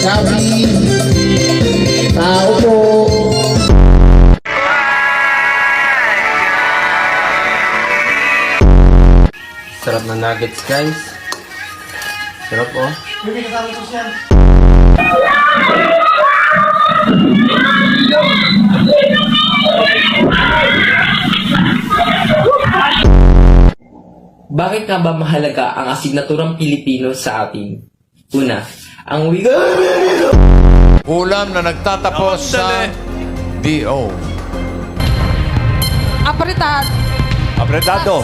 Sabi, tao po. Sarap na nuggets, guys. Sarap, oh. Bakit nga ba mahalaga ang asignaturang Pilipino sa atin? Una, ang wika... Ulam na nagtatapos sa DO. Apritat. Apretado.